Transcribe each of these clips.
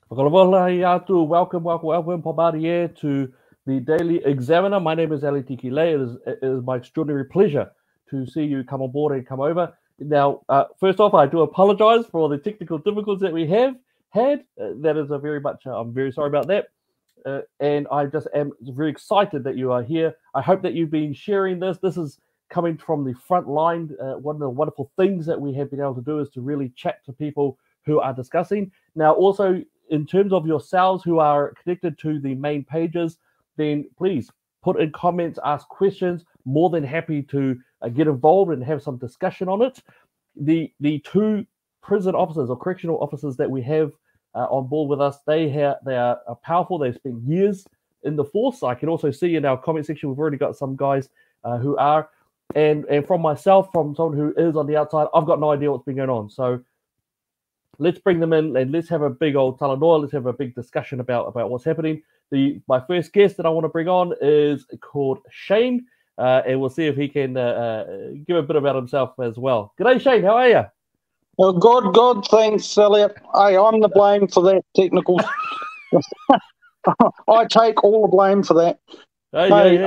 Welcome, Pomadier, to the Daily Examiner. My name is Elliot Ikilei. It is my extraordinary pleasure to see you come on board and come over. Now, first off, I do apologize for the technical difficulties that we have had. That is I'm very sorry about that. And I just am very excited that you are here. I hope that you've been sharing this. This is coming from the front line. One of the wonderful things that we have been able to do is to really chat to people who are discussing. Now, also, in terms of yourselves who are connected to the main pages, then please put in comments, ask questions. More than happy to get involved and have some discussion on it. The two prison officers or correctional officers that we have on board with us, they are powerful. They've spent years in the force. I can also see in our comment section we've already got some guys who are, and from myself, from someone who is on the outside, I've got no idea what's been going on. So let's bring them in and let's have a big old talanoa. Let's have a big discussion about what's happening. My first guest that I want to bring on is called Shane, and we'll see if he can give a bit about himself as well. G'day, Shane. How are you? Well, good. Thanks, Elliot. Hey, I'm the blame for that technical. I take all the blame for that. Hey.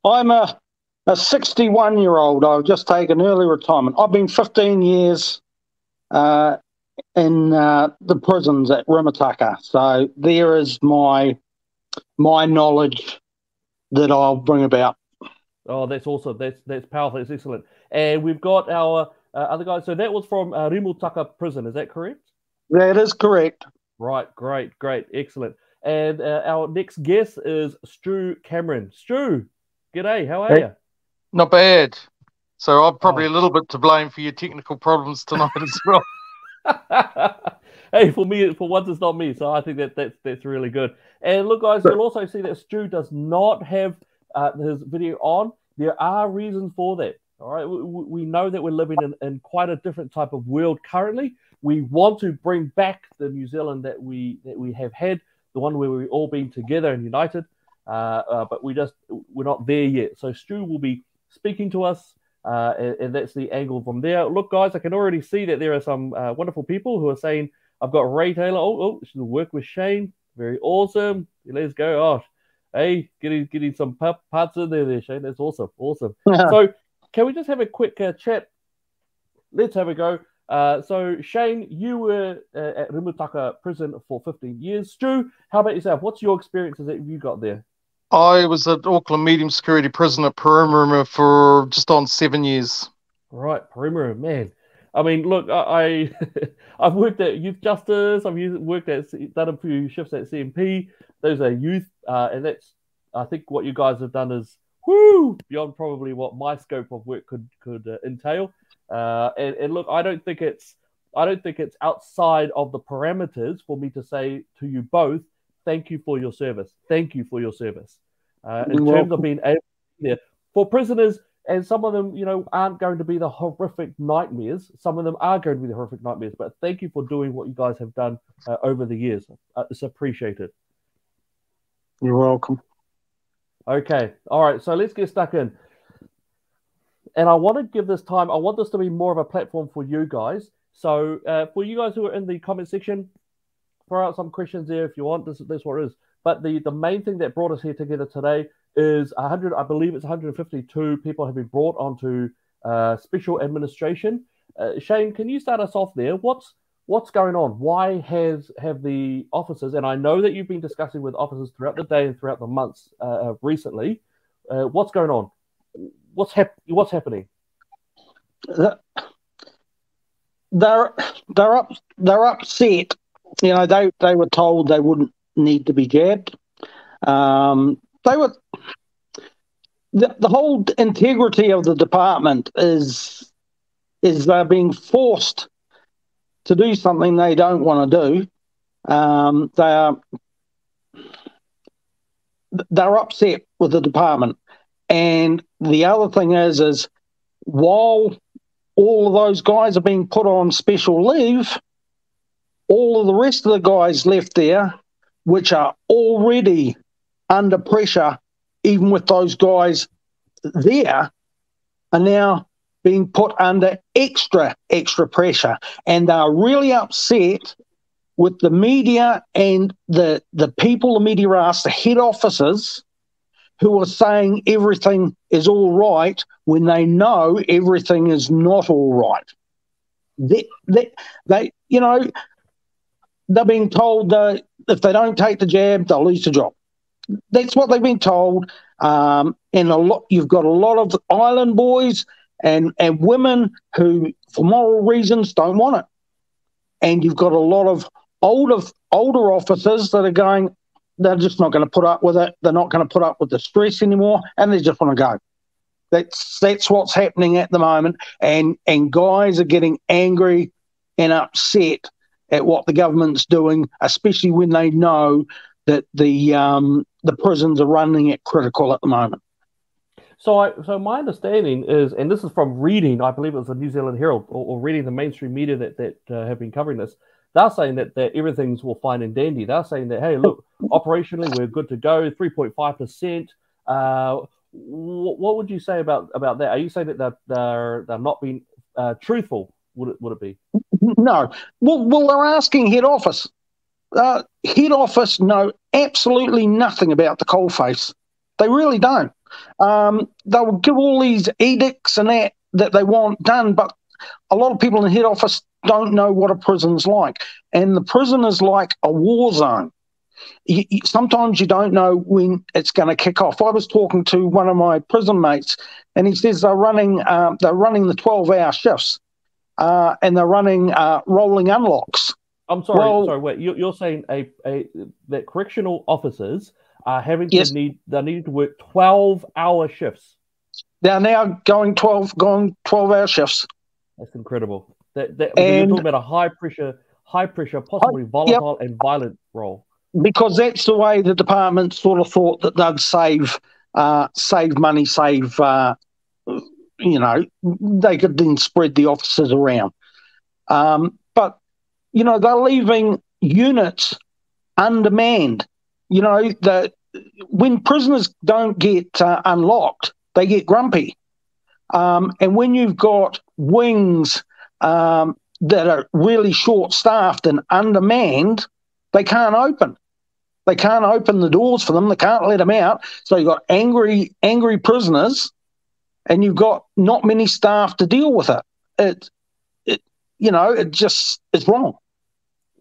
I'm a 61-year-old. I've just taken early retirement. I've been 15 years in the prisons at Rimutaka. So there is my knowledge that I'll bring about. Oh, that's awesome. That's powerful. That's excellent. And we've got our other guys. So that was from Rimutaka prison. Is that correct? That is correct. Right. Great. Excellent. And our next guest is Stu Cameron. Stu, g'day. How are you? Not bad. So I'm probably a little bit to blame for your technical problems tonight as well. Hey, for once it's not me, so I think that's really good. And look, guys, you'll also see that Stu does not have his video on. There are reasons for that. All right, we know that we're living in quite a different type of world currently. We want to bring back the New Zealand that we have had, the one where we've all been together and united, but we're not there yet. So Stu will be speaking to us. And that's the angle from there. Look, guys, I can already see that there are some wonderful people who are saying, I've got Ray Taylor. Oh, she'll work with Shane. Very awesome. Let's go. Oh, hey, getting some parts in there, Shane. That's awesome. Yeah. So can we just have a quick chat? Let's have a go. So, Shane, you were at Rimutaka prison for 15 years. Stu, how about yourself? What's your experiences that you got there? I was at Auckland Medium Security Prison at Perimeter for just on 7 years. Right, Perimeter, man. I mean, look, I've worked at Youth Justice. Done a few shifts at CMP. Those are youth, and that's, I think, what you guys have done is beyond probably what my scope of work could entail. And look, I don't think it's outside of the parameters for me to say to you both, thank you for your service. Thank you for your service. In terms of being able to be there for prisoners, and some of them, aren't going to be the horrific nightmares. Some of them are going to be the horrific nightmares. But thank you for doing what you guys have done over the years. It's appreciated. You're welcome. Okay. All right. So let's get stuck in. And I want to give this time. I want this to be more of a platform for you guys. So for you guys who are in the comment section, throw out some questions there if you want. That's what it is. But the main thing that brought us here together today is 100. I believe it's 152 people have been brought onto special administration. Shane, can you start us off there? What's going on? Why have the officers? And I know that you've been discussing with officers throughout the day and throughout the months recently. What's going on? What's happening? They're upset. They were told they wouldn't need to be jabbed. The whole integrity of the department is they're being forced to do something they don't want to do. They're upset with the department. And the other thing is while all of those guys are being put on special leave, all of the rest of the guys left there, which are already under pressure, even with those guys there, are now being put under extra pressure. And they're really upset with the media and the people the media asked, the head officers who are saying everything is all right when they know everything is not all right. They you know, they're being told that if they don't take the jab, they'll lose the job. That's what they've been told. And you've got a lot of island boys and women who, for moral reasons, don't want it. And you've got a lot of older officers that are going, they're just not going to put up with it. They're not going to put up with the stress anymore, and they just want to go. That's what's happening at the moment. And guys are getting angry and upset at what the government's doing, especially when they know that the prisons are running at critical at the moment. So my understanding is, and this is from reading, I believe it was the New Zealand Herald, or reading the mainstream media that have been covering this. They're saying that everything's all fine and dandy. They're saying that, hey, look, operationally we're good to go, 3.5%. What would you say about that? Are you saying that they're not being truthful? Would it be? No. Well, they're asking head office. Head office know absolutely nothing about the coalface. They really don't. They will give all these edicts and that they want done, but a lot of people in head office don't know what a prison's like. And the prison is like a war zone. Sometimes you don't know when it's going to kick off. I was talking to one of my prison mates, and he says they're running the 12-hour shifts, and they're running rolling unlocks. I'm sorry, wait. You're saying that correctional officers are having to need to work 12-hour shifts. They're now going 12-hour shifts. That's incredible. You're talking about a high pressure, possibly volatile and violent role. Because that's the way the department sort of thought that they'd save money, they could then spread the officers around. But they're leaving units undermanned. When prisoners don't get unlocked, they get grumpy. And when you've got wings that are really short-staffed and undermanned, they can't open. They can't open the doors for them. They can't let them out. So you've got angry prisoners, and you've got not many staff to deal with it. It's wrong.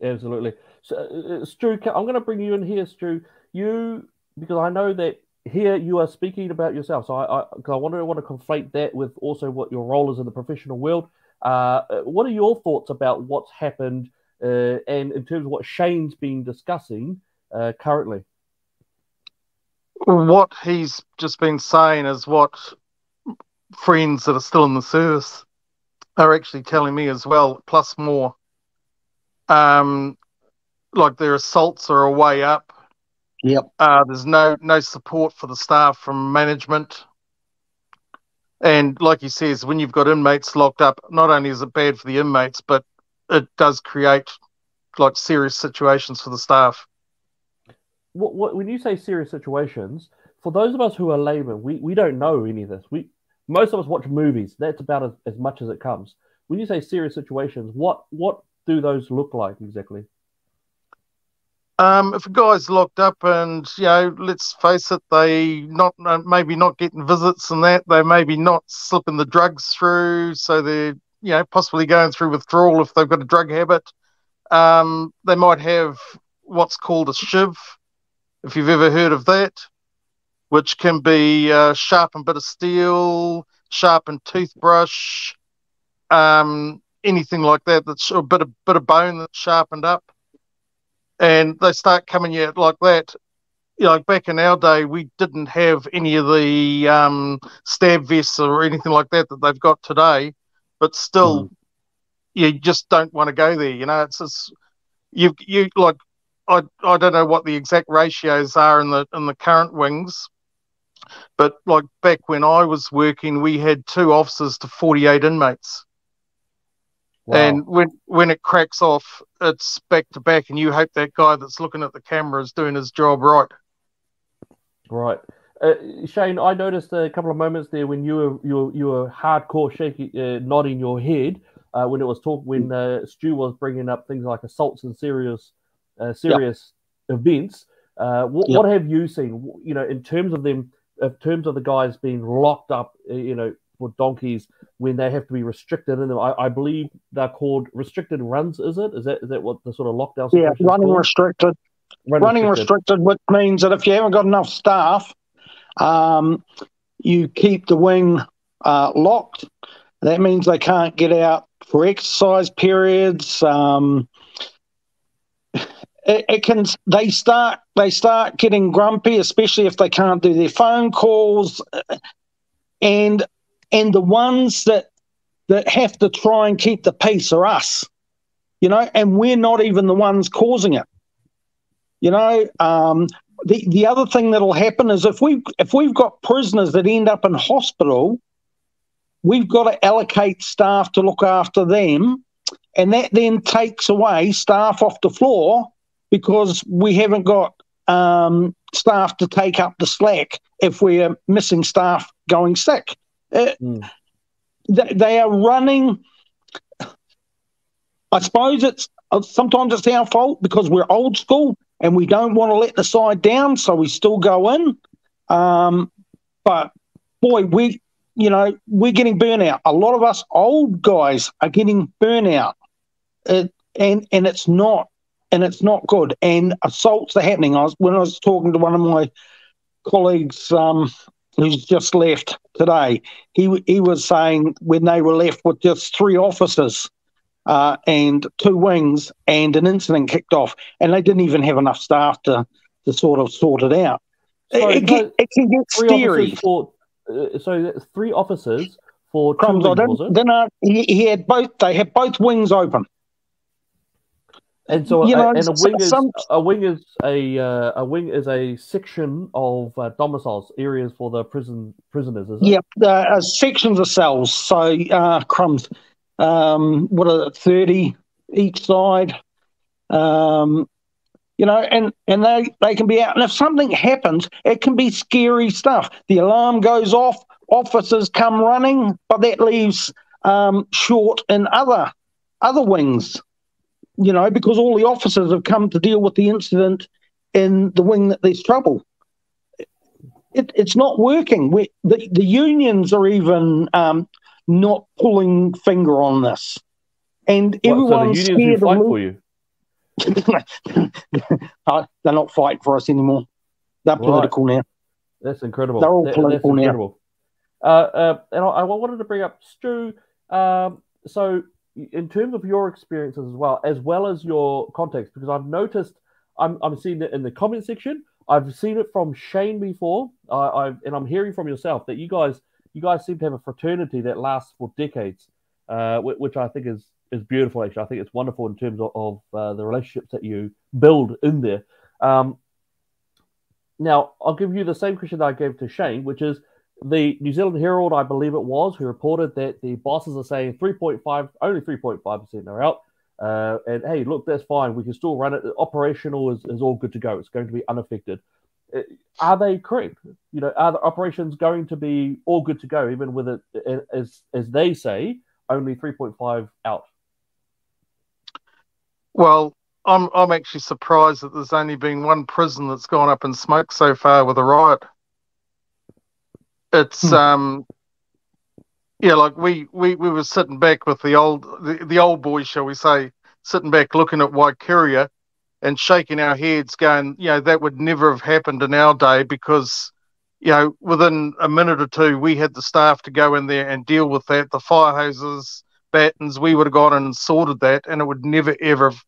Absolutely. So, Stu, I'm going to bring you in here, Stu. Because I know that here you are speaking about yourself. So I want to conflate that with also what your role is in the professional world. What are your thoughts about what's happened, and in terms of what Shane's been discussing currently? What he's just been saying is what friends that are still in the service are actually telling me as well, plus more. Like their assaults are a way up. Yep. There's no support for the staff from management. And like he says, when you've got inmates locked up, not only is it bad for the inmates, but it does create like serious situations for the staff. When you say serious situations, for those of us who are laymen, we don't know any of this. Most of us watch movies. That's about as much as it comes. When you say serious situations, what do those look like exactly? If a guy's locked up and, let's face it, they maybe not getting visits and that, they maybe not slipping the drugs through, so they're, possibly going through withdrawal if they've got a drug habit. They might have what's called a shiv, if you've ever heard of that, which can be a sharpened bit of steel, sharpened toothbrush, anything like that, that's a bit of bone that's sharpened up. And they start coming out like that. Back in our day, we didn't have any of the stab vests or anything like that they've got today. But still, you just don't want to go there. It's just, I don't know what the exact ratios are in the current wings, but like back when I was working, we had 2 officers to 48 inmates. Wow. And when it cracks off, it's back to back, and you hope that guy that's looking at the camera is doing his job right. Right, Shane. I noticed a couple of moments there when you were hardcore shaking, nodding your head. when Stu was bringing up things like assaults and serious events. What have you seen? In terms of them, in terms of the guys being locked up, for donkeys when they have to be restricted in them. I believe they're called restricted runs. Is that what the sort of lockdown? Yeah, running restricted. Running restricted, which means that if you haven't got enough staff, you keep the wing locked. That means they can't get out for exercise periods. They start getting grumpy, especially if they can't do their phone calls, and the ones that have to try and keep the peace are us, and we're not even the ones causing it. The other thing that'll happen is if we've got prisoners that end up in hospital, we've got to allocate staff to look after them, and that then takes away staff off the floor because we haven't got staff to take up the slack if we're missing staff going sick. They are running. I suppose sometimes it's our fault because we're old school and we don't want to let the side down, so we still go in. But boy, we're getting burnout. A lot of us old guys are getting burnout, and it's not good. And assaults are happening. When I was talking to one of my colleagues who's just left today, he was saying when they were left with just 3 officers and 2 wings, and an incident kicked off, and they didn't even have enough staff to sort it out. It can get scary. So that's 3 officers for 2 wings, was it? He had both. They had both wings open. And so, a wing is a section of domiciles, areas for the prisoners, is it? Yeah, sections of cells. So, what are 30 each side? And they can be out. And if something happens, it can be scary stuff. The alarm goes off, officers come running, but that leaves short in other wings. Because all the officers have come to deal with the incident in the wing that there's trouble. It's not working. The unions are even not pulling finger on this. And everyone's so the unions who fight for you? They're not fighting for us anymore. They're political now. That's incredible. They're all political now. And I wanted to bring up, Stu, so in terms of your experiences as well as your context, because I've noticed, I'm seeing it in the comment section. I've seen it from Shane before, and I'm hearing from yourself that you guys seem to have a fraternity that lasts for decades, which I think is beautiful. Actually, I think it's wonderful in terms of the relationships that you build in there. Now, I'll give you the same question that I gave to Shane, which is, the New Zealand Herald, I believe it was, who reported that the bosses are saying only 3.5% are out. And hey, look, that's fine. We can still run it. Operational is all good to go. It's going to be unaffected. Are they correct? Are the operations going to be all good to go, even with it, as they say, only 3.5 out? Well, I'm actually surprised that there's only been 1 prison that's gone up in smoke so far with a riot. It's like we were sitting back with the old boys, shall we say, sitting back looking at Waikuria and shaking our heads, going, that would never have happened in our day, because within a minute or 2 we had the staff to go in there and deal with that. The fire hoses, batons, we would have gone in and sorted that, and it would never ever have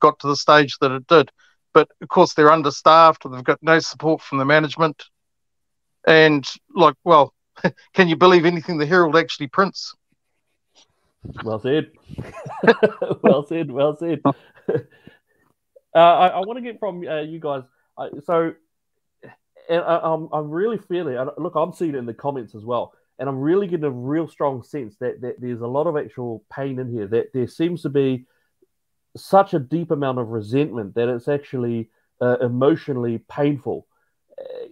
got to the stage that it did. But of course they're understaffed, they've got no support from the management. And can you believe anything the Herald actually prints? Well said. well said. I want to get from you guys. I'm really feeling. Look, I'm seeing it in the comments as well, and I'm really getting a real strong sense that there's a lot of actual pain in here. That there seems to be such a deep amount of resentment that it's actually emotionally painful.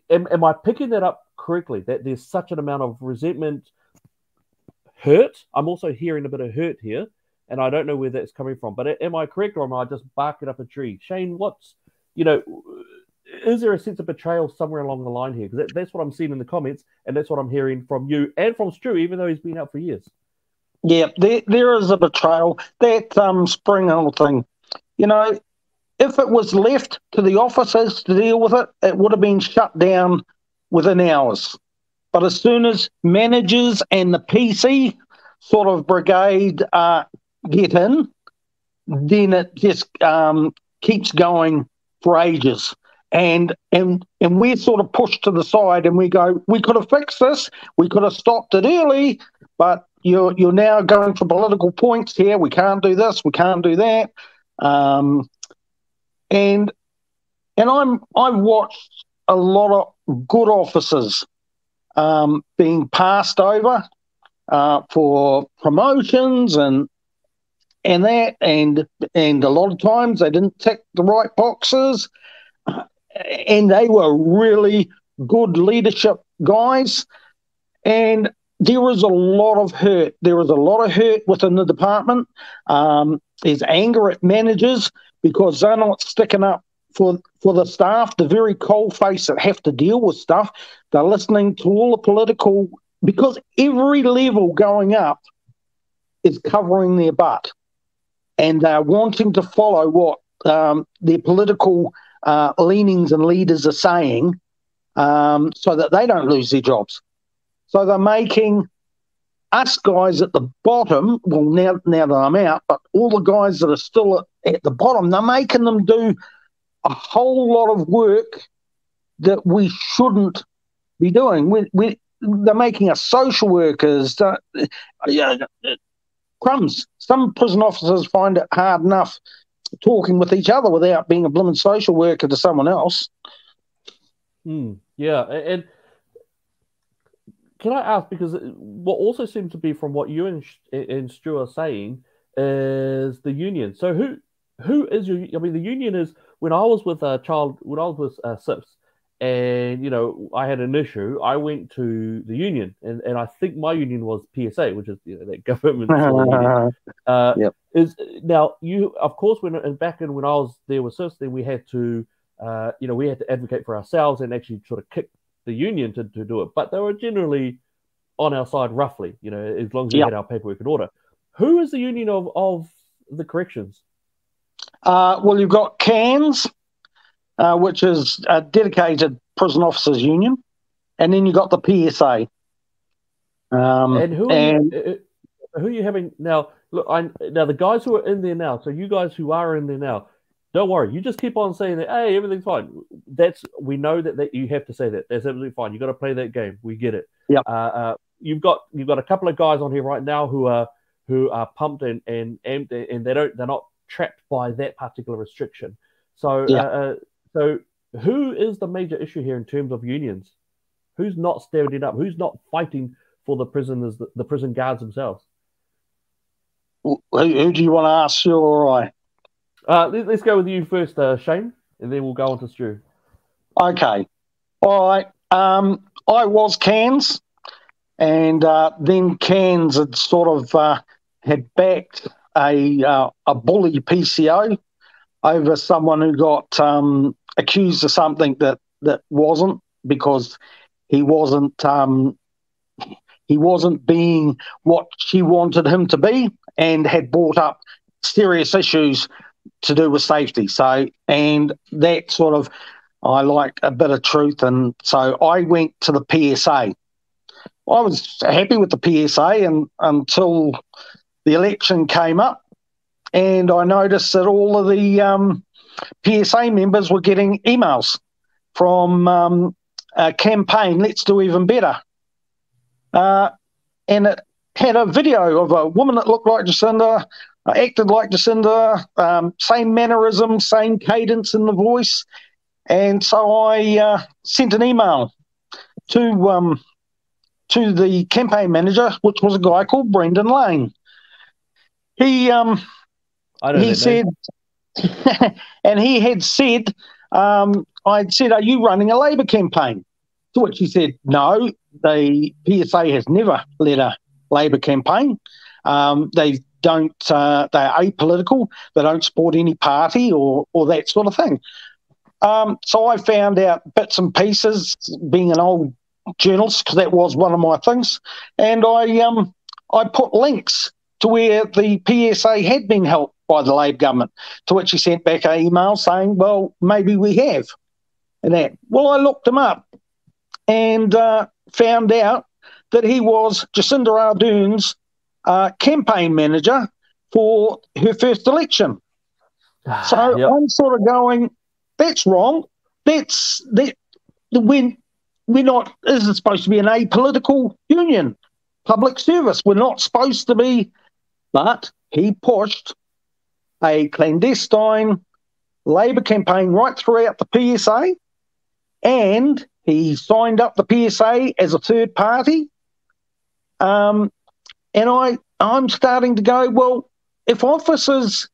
Am I picking that up correctly? That there's such an amount of resentment, hurt. I'm also hearing a bit of hurt here, and I don't know where that's coming from. But am I correct, or am I just barking up a tree? Shane, is there a sense of betrayal somewhere along the line here? Because that's what I'm seeing in the comments, and that's what I'm hearing from you and from Stu, even though he's been out for years. Yeah, there is a betrayal. That Spring Hill thing, if it was left to the officers to deal with it, it would have been shut down within hours. But as soon as managers and the PC sort of brigade get in, then it just keeps going for ages. And we're sort of pushed to the side, and we go, we could have fixed this, we could have stopped it early, but you're now going for political points here. We can't do this, we can't do that. And I've watched a lot of good officers being passed over for promotions and that, and a lot of times they didn't tick the right boxes, and they were really good leadership guys. And there was a lot of hurt. There was a lot of hurt within the department. There's anger at managers because they're not sticking up for the staff, the very coalface that have to deal with stuff. They're listening to all the political, because every level going up is covering their butt, and they're wanting to follow what their political leanings and leaders are saying, so that they don't lose their jobs. So they're making us guys at the bottom, well, now that I'm out, but all the guys that are still at the bottom, they're making them do a whole lot of work that we shouldn't be doing. They're making us social workers. Crumbs. Some prison officers find it hard enough talking with each other without being a blooming social worker to someone else. Yeah, and can I ask, because what also seems to be from what you and Stu are saying is the union. So who is your? I mean, the union is, when I was with SIPS, and I had an issue, I went to the union, and I think my union was PSA, which is that government. Yep. Is now you, of course, when I was there with SIPS, then we had to we had to advocate for ourselves and actually sort of kick the union to do it, but they were generally on our side roughly, as long as we had our paperwork in order. Who is the union of the corrections? Well, you've got CANS, which is a dedicated prison officers union, and then you've got the PSA. And who are you having now? Look, now the guys who are in there now, so you guys who are in there now, don't worry. You just keep on saying that, hey, everything's fine. We know that you have to say that. That's absolutely fine. You got to play that game. We get it. Yeah. You've got a couple of guys on here right now who are pumped and they're not trapped by that particular restriction. So so who is the major issue here in terms of unions? Who's not standing up? Who's not fighting for the prisoners, the prison guards themselves? Who do you want to ask, Stu or I? Let's go with you first, Shane, and then we'll go on to Stu. Okay. All right. I was CANS, and then CANS had sort of had backed a bully PCO over someone who got accused of something that wasn't, because he wasn't being what she wanted him to be, and had brought up serious issues to do with safety. So, and that sort of, I like a bit of truth, and so I went to the PSA. I was happy with the PSA and until the election came up, and I noticed that all of the PSA members were getting emails from a campaign, Let's Do Even Better. And it had a video of a woman that looked like Jacinda, acted like Jacinda, same mannerism, same cadence in the voice. And so I sent an email to the campaign manager, which was a guy called Brendan Lane. He said, and he had said, I'd said, are you running a Labor campaign? To which he said, no, the PSA has never led a Labor campaign. They they're apolitical. They don't support any party or that sort of thing. So I found out bits and pieces, being an old journalist, because that was one of my things, and I put links to where the PSA had been helped by the Labor government, to which he sent back an email saying, well, maybe we have. And that. Well, I looked him up and found out that he was Jacinda Ardern's campaign manager for her first election. So Yep. I'm sort of going, that's wrong. We're not. This is supposed to be an apolitical union, public service. We're not supposed to be. But he pushed a clandestine Labor campaign right throughout the PSA, and he signed up the PSA as a third party. And I'm starting to go, well, if officers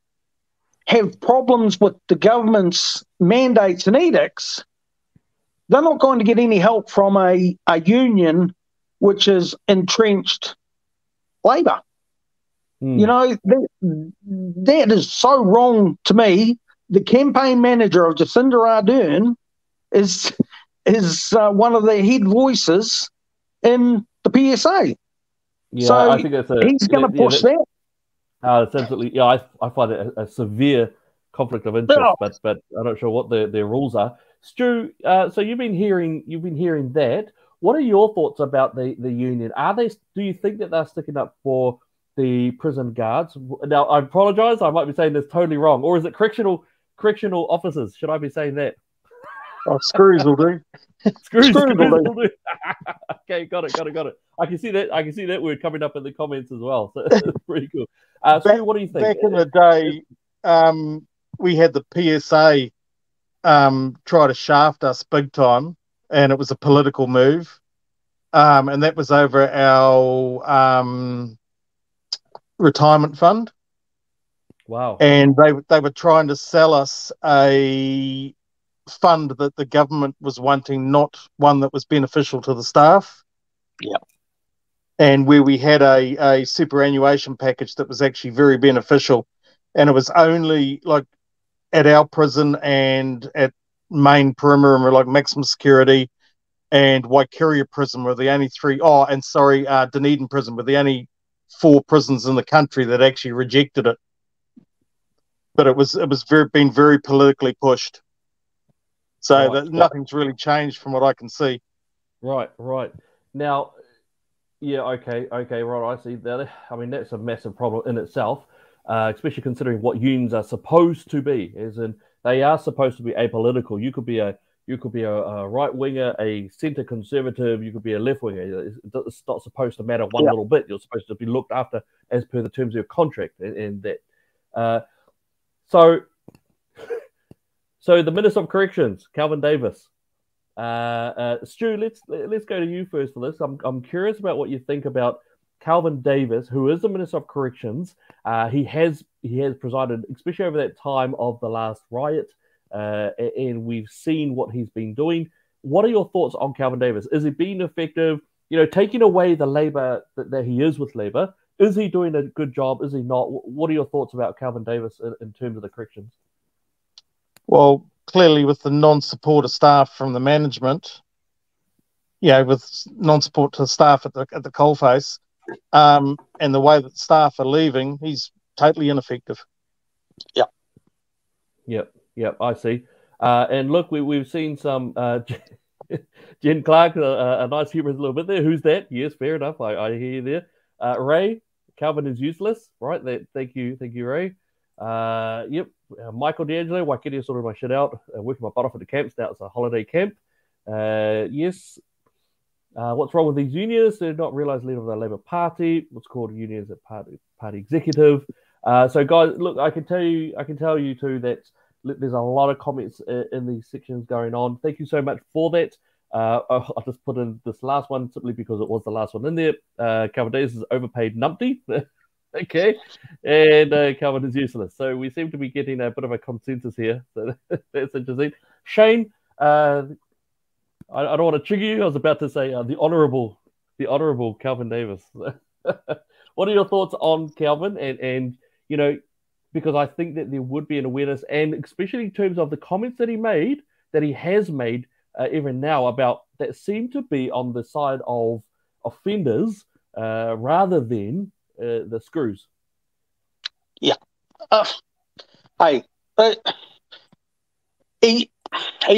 have problems with the government's mandates and edicts, they're not going to get any help from a union which is entrenched Labor. You know, that is so wrong to me. The campaign manager of Jacinda Ardern is one of the head voices in the PSA. Yeah, So I think he's going to push that. It's absolutely, yeah. I find it a severe conflict of interest, but I'm not sure what their rules are. Stu, so you've been hearing that. What are your thoughts about the union? Do you think that they're sticking up for the prison guards? Now, I apologize, I might be saying this totally wrong. Or is it correctional officers? Should I be saying that? Oh, screws will do. Screws will do. Okay, got it. I can see that word coming up in the comments as well. So it's pretty cool. Stu, what do you think? Back in the day, we had the PSA try to shaft us big time, and it was a political move. And that was over our retirement fund. Wow. And they were trying to sell us a fund that the government was wanting, not one that was beneficial to the staff. Yeah. And where we had a superannuation package that was actually very beneficial. And it was only like at our prison and at main perimeter, like maximum security, and Waikaria prison were the only three. Oh, and sorry, Dunedin prison were the only 4 prisons in the country that actually rejected it. But it was been very politically pushed. So Right. nothing's really changed from what I can see. Right. Now, yeah, okay, right, I see that. I mean, that's a massive problem in itself, especially considering what unions are supposed to be, as in they are supposed to be apolitical. You could be a right winger, a centre conservative, you could be a left winger. It's not supposed to matter one little bit. You're supposed to be looked after as per the terms of your contract, and that. So the Minister of Corrections, Kelvin Davis. Stu, let's go to you first for this. I'm curious about what you think about Kelvin Davis, who is the Minister of Corrections. He has presided, especially over that time of the last riot, and we've seen what he's been doing. What are your thoughts on Kelvin Davis? Is he being effective? You know, taking away the Labor that he is with Labor, is he doing a good job? Is he not? What are your thoughts about Kelvin Davis in terms of the corrections? Well, clearly with the non-support of staff from the management, with non-support to staff at the coalface, and the way that staff are leaving, he's totally ineffective. Yep, I see. And look, we've seen some Jen Clark, a nice humorous little bit there. Who's that? Yes, fair enough. I hear you there. Ray, Kelvin is useless, right? Thank you, Ray. Yep. Michael D'Angelo, Waikaria sorted my shit out, working my butt off at the camps. Now it's a holiday camp. Yes. What's wrong with these unions? They're not realised leader of the Labour Party. What's called unions at party executive. So guys, look, I can tell you too that there's a lot of comments in these sections going on. Thank you so much for that. I'll just put in this last one simply because it was the last one in there. Kelvin Davis is overpaid numpty. Okay, and Kelvin is useless. So we seem to be getting a bit of a consensus here. So that's interesting. Shane, I don't want to trigger you. I was about to say the honourable Kelvin Davis. what are your thoughts on Kelvin? And because I think that there would be an awareness, and especially in terms of the comments that he has made even now about that seem to be on the side of offenders rather than the screws. Yeah. Hey, he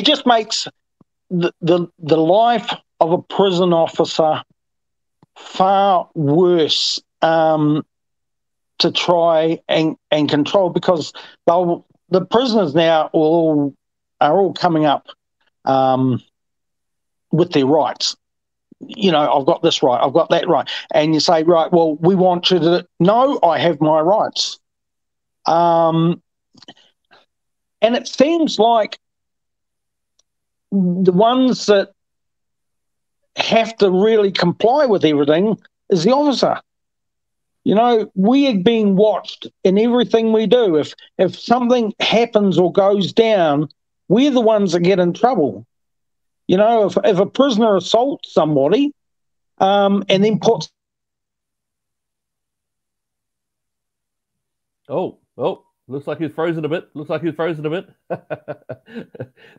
just makes the life of a prison officer far worse to try and control, because the prisoners now are all coming up with their rights. I've got this right, I've got that right. And you say, right, well, we want you to know I have my rights. And it seems like the ones that have to really comply with everything is the officer. We are being watched in everything we do. If something happens or goes down, we're the ones that get in trouble. If a prisoner assaults somebody and then puts... Oh, looks like he's frozen a bit.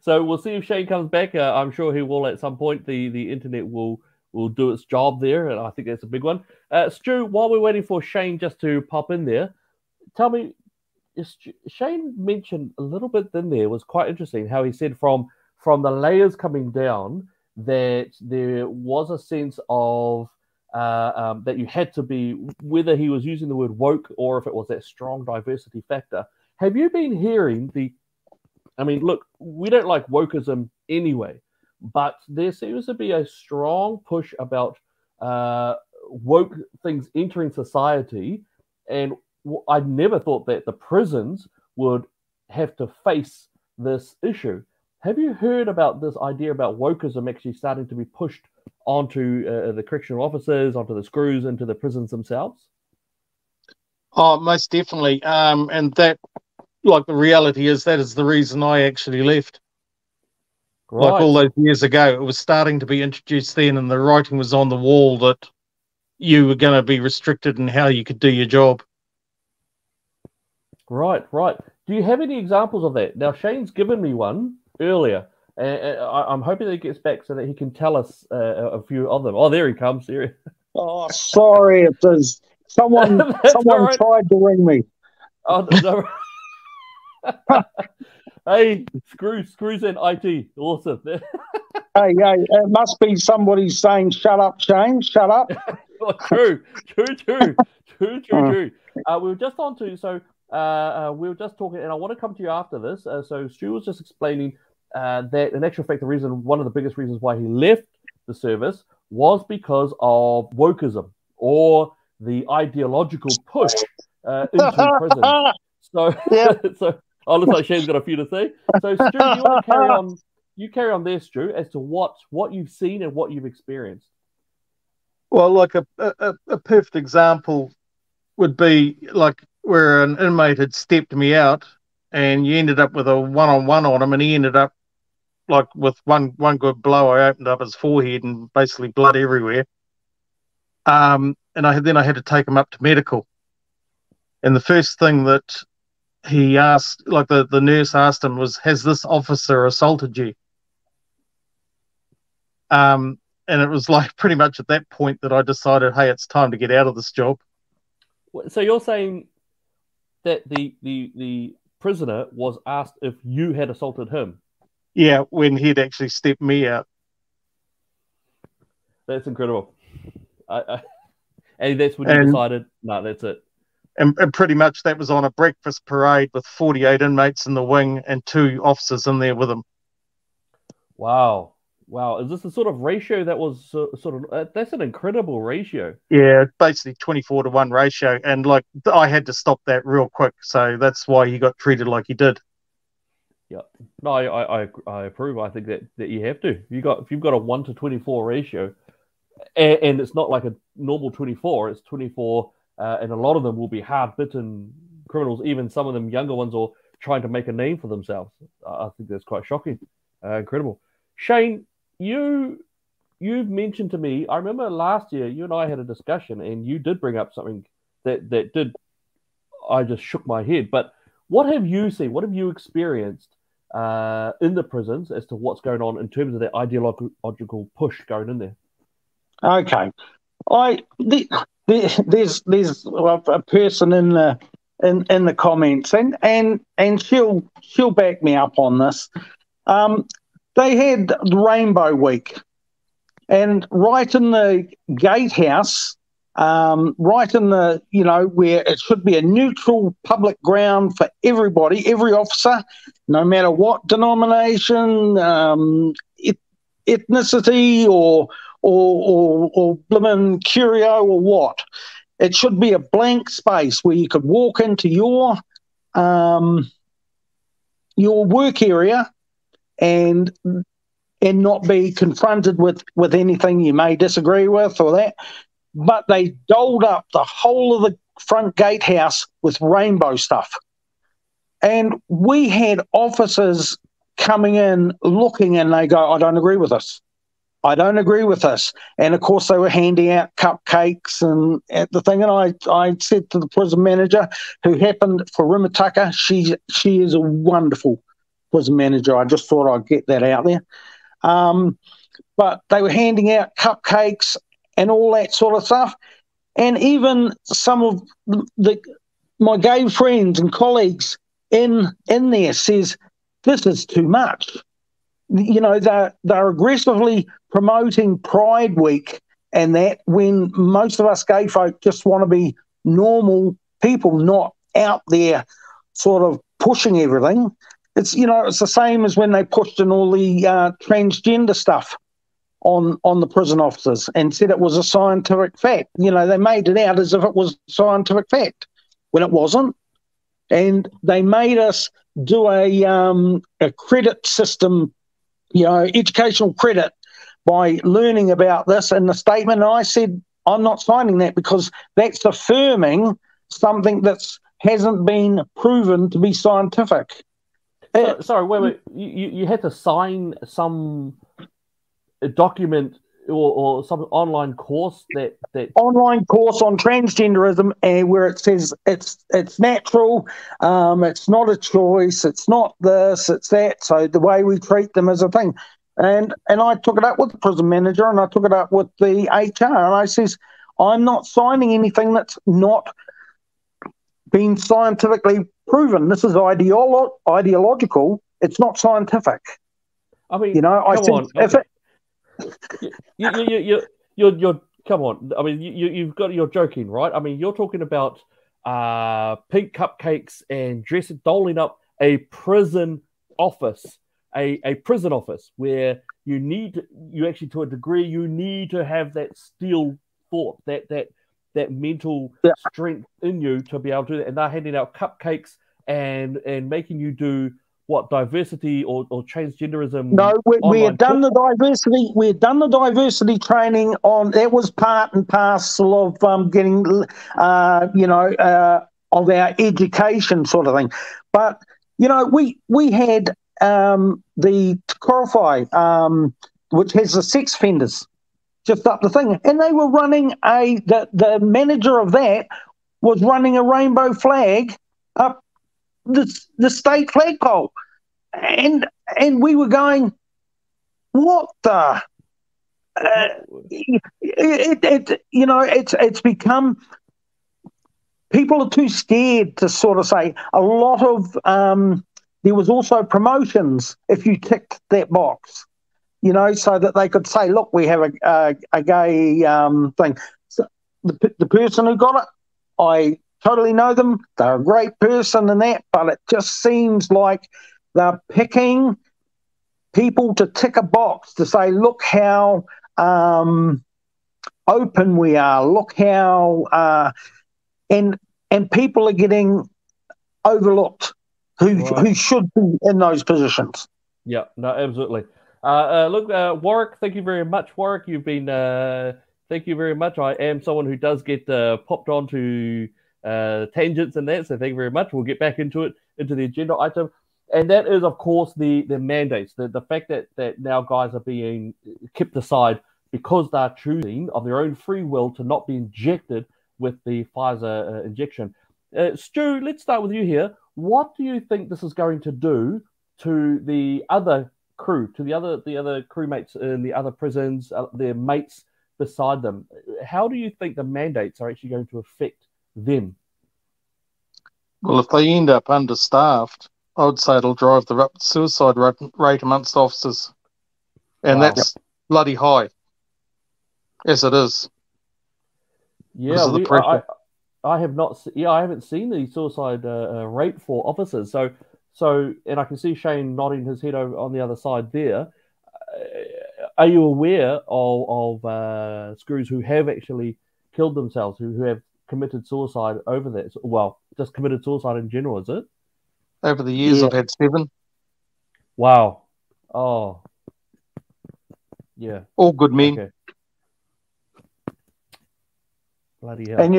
So we'll see if Shane comes back. I'm sure he will at some point. The internet will do its job there, and I think that's a big one. Stu, while we're waiting for Shane just to pop in there, tell me, Shane mentioned a little bit in there, was quite interesting, how he said from the layers coming down that there was a sense of that you had to be, whether he was using the word woke or if it was that strong diversity factor. Have you been hearing look, we don't like wokeism anyway, but there seems to be a strong push about woke things entering society, and I never thought that the prisons would have to face this issue. Have you heard about this idea about wokeism actually starting to be pushed onto the correctional officers, onto the screws, into the prisons themselves? Oh, most definitely. And that, like, the reality is that is the reason I actually left. Right. Like all those years ago, it was starting to be introduced then, and the writing was on the wall that you were going to be restricted in how you could do your job. Right. Do you have any examples of that? Now, Shane's given me one earlier, and I'm hoping that he gets back so that he can tell us a few of them. Oh, there he comes. There. Oh, sorry, it is. Someone right. tried to ring me. Oh, no. Hey, screws in IT. Awesome. Hey, it must be somebody saying, "Shut up, Shane, shut up." Oh, true. We were just on to, so we were just talking, and I want to come to you after this. So Stu was just explaining that, in actual fact, one of the biggest reasons why he left the service was because of wokeism, or the ideological push into prison. So, yeah. So, oh, looks like Shane's got a few to say. So, Stu, do you want to carry on? You carry on there, Stu, as to what you've seen and what you've experienced. Well, like a perfect example would be like where an inmate had stepped me out, and you ended up with a one-on-one on him, and he ended up like with one good blow. I opened up his forehead and basically blood everywhere. And then I had to take him up to medical. And the first thing that he asked, like the nurse asked him, was, "Has this officer assaulted you?" And it was like pretty much at that point that I decided, hey, it's time to get out of this job. So you're saying that the prisoner was asked if you had assaulted him? Yeah, when he'd actually stepped me out. That's incredible. And that's when you decided, no, that's it. And pretty much that was on a breakfast parade with 48 inmates in the wing and 2 officers in there with them. Wow. Is this the sort of ratio that was sort of, that's an incredible ratio. Yeah, basically 24-to-1 ratio. And like, I had to stop that real quick. So that's why he got treated like he did. Yeah. No, I approve. I think that you have to. If you've got a 1 to 24 ratio, and it's not like a normal 24, it's 24, and a lot of them will be hard-bitten criminals, even some of them younger ones, are trying to make a name for themselves. I think that's quite shocking. Incredible. Shane, you you've mentioned to me, I remember last year you and I had a discussion, and you did bring up something that did. I just shook my head. But what have you seen? What have you experienced in the prisons as to what's going on in terms of the ideological push going in there? Okay, there's a person in the comments, and she'll back me up on this. They had the Rainbow Week, and right in the gatehouse, right in the, where it should be a neutral public ground for everybody, every officer, no matter what denomination, ethnicity, or blimmin' curio or what. It should be a blank space where you could walk into your work area and not be confronted with anything you may disagree with or that. But they doled up the whole of the front gatehouse with rainbow stuff. And we had officers coming in, looking, and they go, I don't agree with this. I don't agree with this. And, of course, they were handing out cupcakes and at the thing. And I said to the prison manager, who happened for Rimutaka, she is a wonderful prison manager. I just thought I'd get that out there. But they were handing out cupcakes and all that sort of stuff. And even some of my gay friends and colleagues in there says, this is too much. They're aggressively promoting Pride Week and that, when most of us gay folk just want to be normal people, not out there sort of pushing everything. It's the same as when they pushed in all the transgender stuff on the prison officers and said it was a scientific fact. They made it out as if it was a scientific fact when it wasn't. And they made us do a credit system, educational credit, by learning about this in the statement. And I said, I'm not signing that, because that's affirming something that hasn't been proven to be scientific. Sorry, wait. You had to sign some document or some online course that online course on transgenderism, where it says it's natural, it's not a choice, it's not this, it's that. So the way we treat them is a thing. And I took it up with the prison manager, and I took it up with the HR, and I says, I'm not signing anything that's not been scientifically proven. This is ideological. It's not scientific. I mean, you're come on. I mean, you're joking, right? I mean, you're talking about pink cupcakes and doling up a prison office. A prison office where you actually, to a degree, you need to have that steel thought, that mental strength in you to be able to do that. And they're handing out cupcakes and making you do what, diversity or transgenderism? No, we had done the diversity. We had done the diversity training on. That was part and parcel of getting, of our education sort of thing. But we had the Korowhai, which has the sex offenders, just up the thing, and they were running the manager of that was running a rainbow flag up the state flagpole, and we were going, what the? It's become, people are too scared to sort of say. A lot of there was also promotions if you ticked that box, so that they could say, look, we have a gay thing. So the person who got it, I totally know them. They're a great person and that, but it just seems like they're picking people to tick a box to say, look how open we are, look how and people are getting overlooked who should be in those positions. Yeah, no, absolutely. Look, Warwick, thank you very much. Warwick, you've been thank you very much. I am someone who does get popped onto tangents and that, so thank you very much. We'll get back into the agenda item. And that is, of course, the mandates, the fact that now guys are being kept aside because they're choosing of their own free will to not be injected with the Pfizer injection. Stu, let's start with you here. What do you think this is going to do to the other crew, to the other crewmates in the other prisons, their mates beside them? How do you think the mandates are actually going to affect them? Well, if they end up understaffed, I would say it'll drive the suicide rate amongst officers. And that's bloody high, as it is. Yeah, I have not. I haven't seen the suicide rate for officers. So, and I can see Shane nodding his head over on the other side there. Are you aware of screws who have actually killed themselves, who have committed suicide over that? Well, just committed suicide in general, is it? Over the years, I've had 7. Wow. Oh. Yeah. All good men. Okay. Bloody hell. And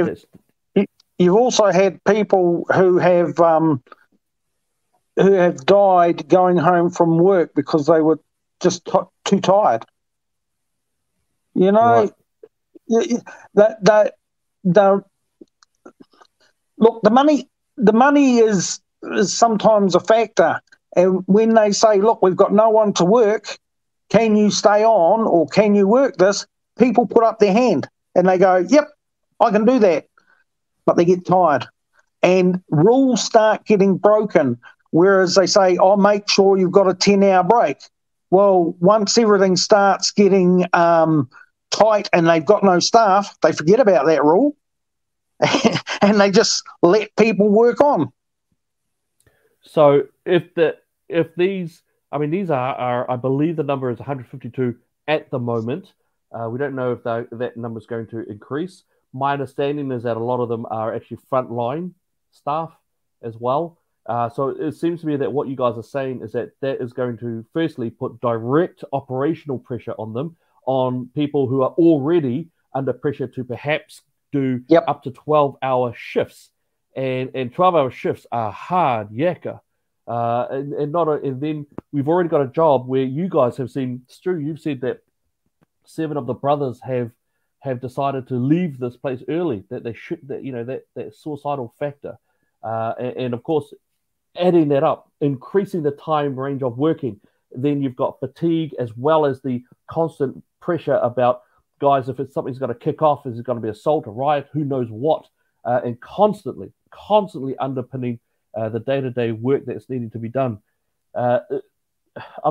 you've also had people who have died going home from work because they were just too tired. You know, right. Look, the money is sometimes a factor, and when they say, "Look, we've got no one to work, can you stay on or can you work this?" people put up their hand and they go, "Yep, I can do that," but they get tired, and rules start getting broken. Whereas they say, "Oh, make sure you've got a 10-hour break." Well, once everything starts getting tight and they've got no staff, they forget about that rule and they just let people work on. So if these, I mean, these are I believe the number is 152 at the moment. We don't know if that number is going to increase. My understanding is that a lot of them are actually frontline staff as well. So it seems to me that what you guys are saying is that is going to firstly put direct operational pressure on them, on people who are already under pressure to perhaps do up to 12-hour shifts. And 12-hour shifts are hard yakka. And then we've already got a job where you guys have seen, Stu, you've said that 7 of the brothers have decided to leave this place early, that they should, that suicidal factor. And of course, adding that up, increasing the time range of working, then you've got fatigue as well as the constant pressure about, guys, if something's going to kick off, is it going to be assault, a riot, who knows what, and constantly underpinning the day-to-day work that's needing to be done. I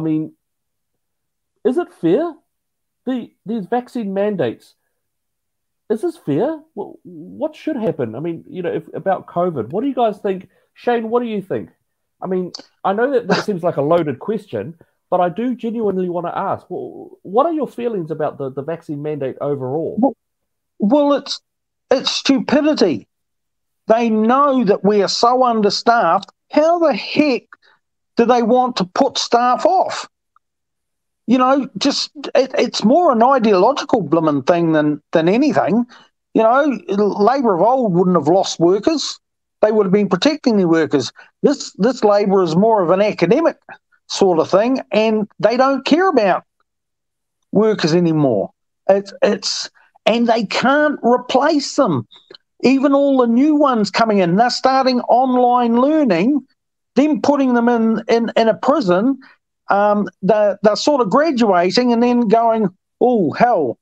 mean, is it fair? These vaccine mandates, is this fair? What should happen? I mean, about COVID, what do you guys think? Shane, what do you think? I mean, I know that seems like a loaded question, but I do genuinely want to ask, what are your feelings about the vaccine mandate overall? Well, it's stupidity. They know that we are so understaffed. How the heck do they want to put staff off? It's more an ideological blooming thing than anything. Labor of old wouldn't have lost workers. They would have been protecting their workers. This Labor is more of an academic sort of thing, and they don't care about workers anymore. And they can't replace them. Even all the new ones coming in, they're starting online learning, then putting them in a prison. They're sort of graduating and then going, "Oh, hell,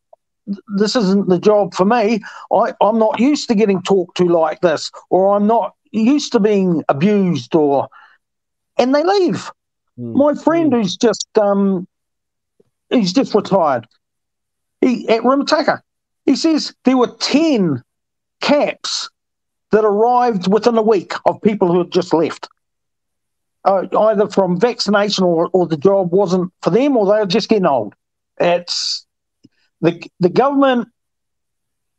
this isn't the job for me. I'm not used to getting talked to like this, or I'm not used to being abused," and they leave. My friend who's just retired, at Rimutaka, he says there were 10 caps that arrived within a week of people who had just left, either from vaccination or the job wasn't for them, or they were just getting old. It's the government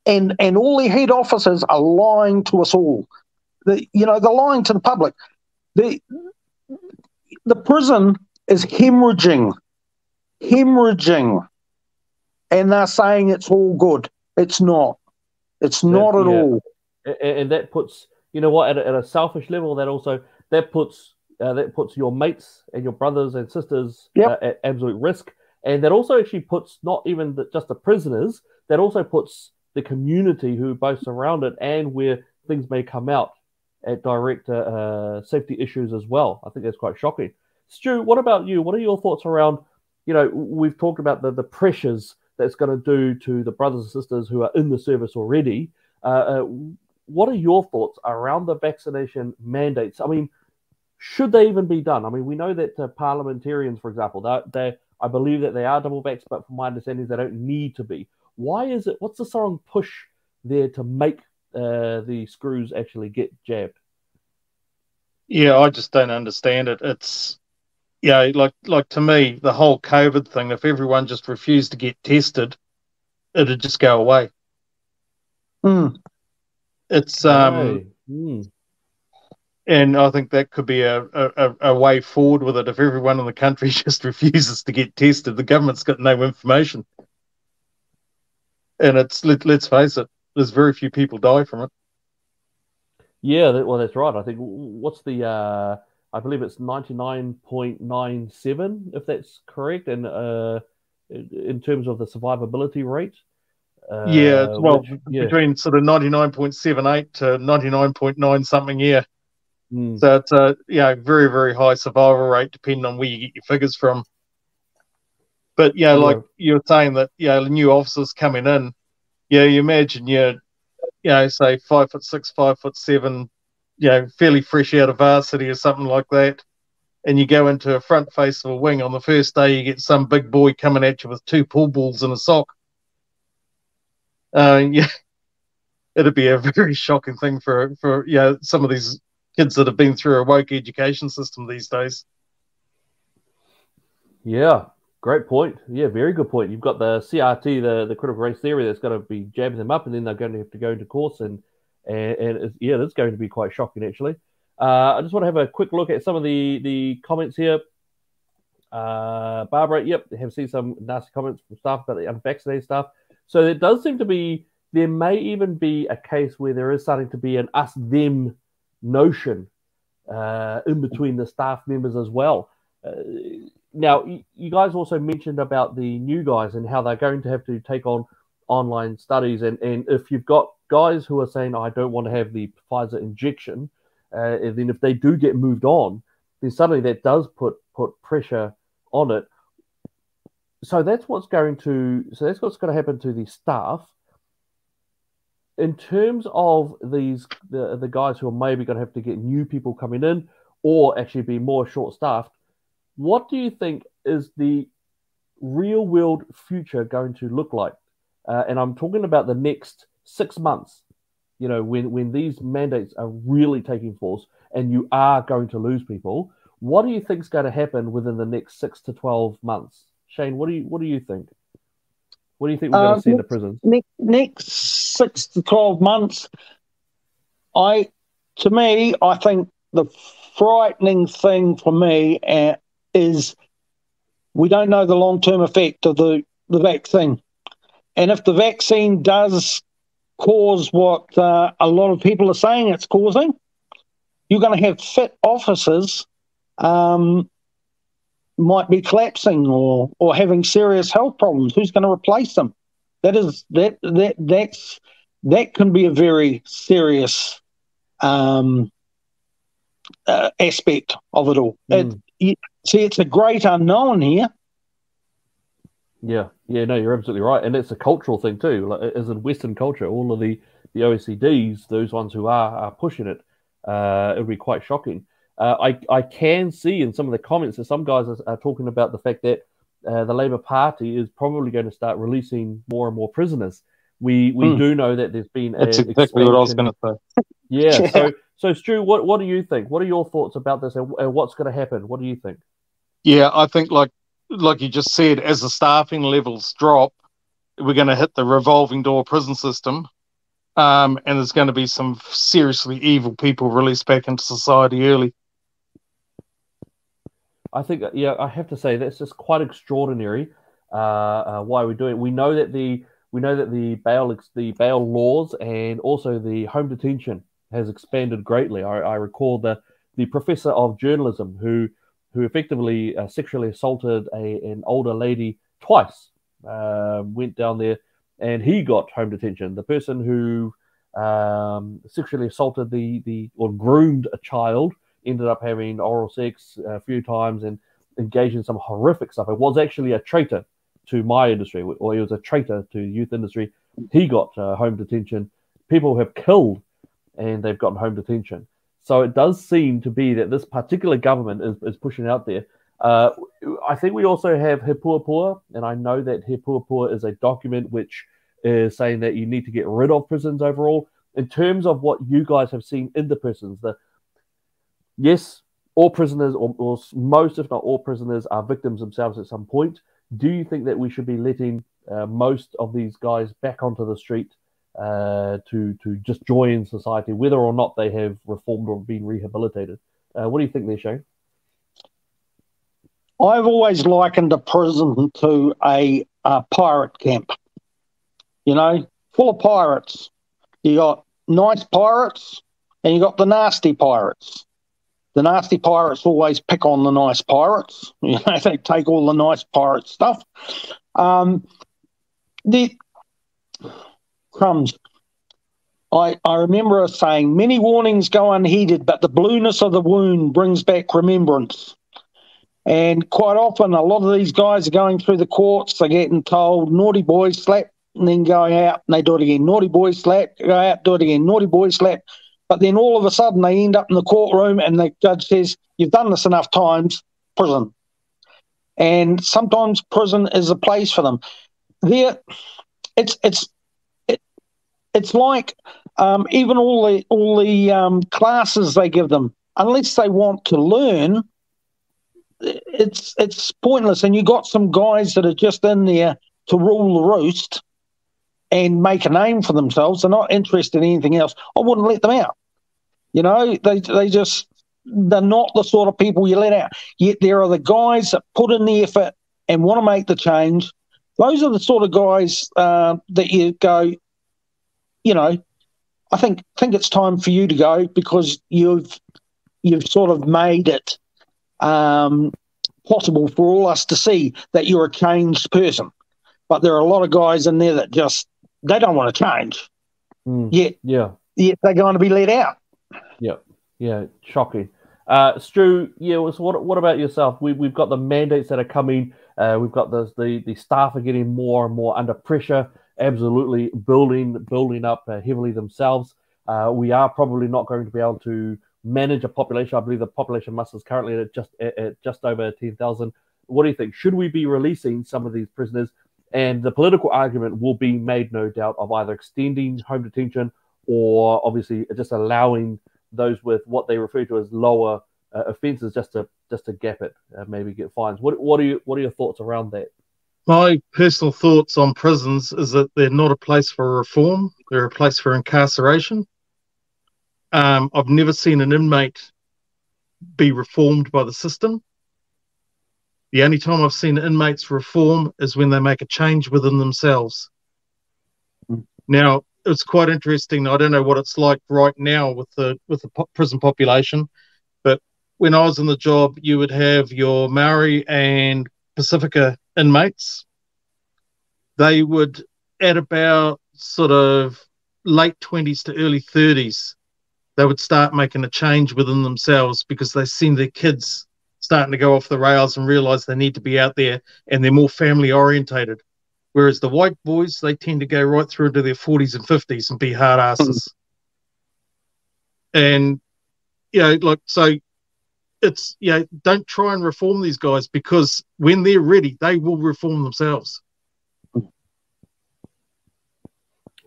and all their head officers are lying to us all. They're lying to the public. The prison is hemorrhaging, and they're saying it's all good. It's not. It's not at all. And that puts, at a selfish level, that puts your mates and your brothers and sisters at absolute risk. And that also actually puts not even just the prisoners, that also puts the community who both surround it and where things may come out at direct safety issues as well. I think that's quite shocking. Stu, what about you? What are your thoughts around, we've talked about the pressures that's going to do to the brothers and sisters who are in the service already. What are your thoughts around the vaccination mandates? I mean, should they even be done? I mean, we know that parliamentarians, for example, I believe that they are double vaxxed, but from my understanding, they don't need to be. Why is it? What's the strong push there to make the screws actually get jabbed? Yeah, I just don't understand it. It's like to me, the whole COVID thing. If everyone just refused to get tested, it'd just go away. It's And I think that could be a way forward with it. If everyone in the country just refuses to get tested, the government's got no information. And let's face it, there's very few people die from it. Yeah, that's right. I think what's the I believe it's 99.97, if that's correct, and in terms of the survivability rate. Between sort of 99.78 to 99.9 something, yeah. So it's a very, very high survival rate depending on where you get your figures from. But like you're saying that new officers coming in, you imagine say 5'6", 5'7", fairly fresh out of varsity or something like that, and you go into a front face of a wing. On the first day, you get some big boy coming at you with 2 pool balls and a sock. It'd be a very shocking thing for some of these kids that have been through a woke education system these days. Yeah, great point. Yeah, very good point. You've got the CRT, the critical race theory, that's going to be jabbing them up, and then they're going to have to go into course, and it's going to be quite shocking, actually. I just want to have a quick look at some of the comments here. Barbara, have seen some nasty comments from staff about the unvaccinated stuff. So it does seem to be, there may even be a case where there is starting to be an us-them notion in between the staff members as well. Now, you guys also mentioned about the new guys and how they're going to have to take on online studies. And if you've got guys who are saying, I don't want to have the Pfizer injection, and then if they do get moved on, then suddenly that does put pressure on it. So that's what's going to happen to the staff. In terms of the guys who are maybe going to have to get new people coming in or actually be more short-staffed, what do you think is the real-world future going to look like? And I'm talking about the next 6 months, when these mandates are really taking force and you are going to lose people. What do you think is going to happen within the next 6 to 12 months? Shane, what do you think? What do you think we're going to see in the prisons? Next 6 to 12 months, I think the frightening thing for me is we don't know the long-term effect of the vaccine. And if the vaccine does cause what a lot of people are saying it's causing, you're going to have fit officers might be collapsing or having serious health problems. Who's going to replace them? That can be a very serious aspect of it all. It's a great unknown here. No, you're absolutely right, and it's a cultural thing too. Like, as in Western culture, all of the OECDs, those ones who are pushing it, it would be quite shocking. I can see in some of the comments that some guys are talking about the fact that the Labour Party is probably going to start releasing more and more prisoners. We do know that there's been That's exactly what I was going to say. Yeah. So Stu, what do you think? What are your thoughts about this, and what's going to happen? What do you think? Yeah, I think like you just said, as the staffing levels drop, we're going to hit the revolving door prison system, and there's going to be some seriously evil people released back into society early. I think, I have to say that's just quite extraordinary. Why we're doing it. We know that the bail laws and also the home detention has expanded greatly. I recall the professor of journalism who effectively sexually assaulted an older lady twice went down there, and he got home detention. The person who sexually assaulted or groomed a child ended up having oral sex a few times and engaged in some horrific stuff. It was actually a traitor to my industry, or he was a traitor to youth industry. He got home detention. People have killed and they've gotten home detention. So it does seem to be that this particular government is pushing out there. I think we also have He Puapua, and I know that He Puapua is a document which is saying that you need to get rid of prisons overall. In terms of what you guys have seen in the prisons, yes, all prisoners, or most, if not all prisoners, are victims themselves at some point. Do you think that we should be letting most of these guys back onto the street to just join society, whether or not they have reformed or been rehabilitated? What do you think there, Shane? I've always likened a prison to a pirate camp. You know, full of pirates. You got nice pirates and you got the nasty pirates. The nasty pirates always pick on the nice pirates. You know, they take all the nice pirate stuff. The crumbs. I remember us saying, many warnings go unheeded, but the blueness of the wound brings back remembrance. And quite often, a lot of these guys are going through the courts, they're getting told, naughty boys, slap, and then going out and they do it again. Naughty boys, slap, go out, do it again. Naughty boys, slap. But then all of a sudden, they end up in the courtroom and the judge says, you've done this enough times, prison. And sometimes prison is a place for them. It's like even all the classes they give them, unless they want to learn, it's pointless. And you got some guys that are just in there to rule the roost and make a name for themselves. They're not interested in anything else. I wouldn't let them out. You know, they're not the sort of people you let out. Yet there are the guys that put in the effort and want to make the change. Those are the sort of guys that you go, you know, I think it's time for you to go because you've sort of made it possible for all us to see that you're a changed person. But there are a lot of guys in there that they don't want to change. Yet they're going to be let out. Yeah, shocking. Stu, so what about yourself? We've got the mandates that are coming. We've got the staff are getting more and more under pressure. Absolutely building up heavily themselves. We are probably not going to be able to manage a population. I believe the population muster is currently at just over 10,000. What do you think? Should we be releasing some of these prisoners? And the political argument will be made, no doubt, of either extending home detention or obviously just allowing those with what they refer to as lower offences just to gap it, maybe get fines. What are your thoughts around that? My personal thoughts on prisons is that they're not a place for reform. They're a place for incarceration. I've never seen an inmate be reformed by the system. The only time I've seen inmates reform is when they make a change within themselves. Now, it's quite interesting. I don't know what it's like right now with the prison population, but when I was in the job, you would have your Maori and Pacifica inmates. They would, at about sort of late 20s to early 30s, they would start making a change within themselves because they seen their kids starting to go off the rails and realize they need to be out there and they're more family orientated. Whereas the white boys, they tend to go right through into their 40s and 50s and be hard asses. And, so it's, don't try and reform these guys because when they're ready, they will reform themselves.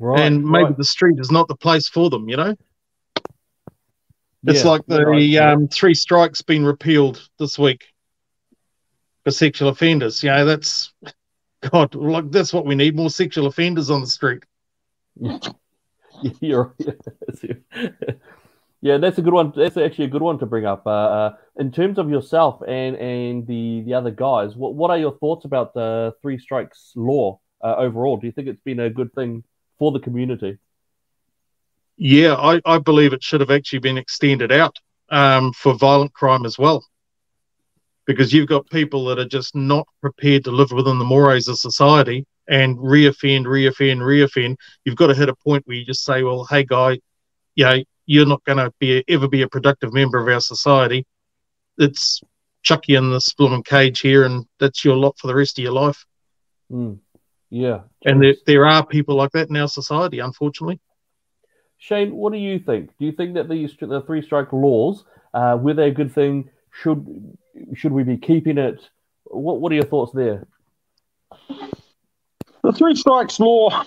Right. And maybe the street is not the place for them, It's like the 3 strikes been repealed this week for sexual offenders. That's that's what we need, more sexual offenders on the street. Yeah, that's a good one. That's actually a good one to bring up. In terms of yourself and the other guys, what are your thoughts about the 3 strikes law overall? Do you think it's been a good thing for the community? Yeah, I believe it should have actually been extended out for violent crime as well. because you've got people that are just not prepared to live within the mores of society and reoffend. You've got to hit a point where you just say, well, hey, guy, you're not going to ever be a productive member of our society. It's chuck you in this blooming cage here, and that's your lot for the rest of your life. Yeah. And there are people like that in our society, unfortunately. Shane, what do you think? Do you think that the three-strike laws, were they a good thing? Should we be keeping it? What are your thoughts there? The three strikes law,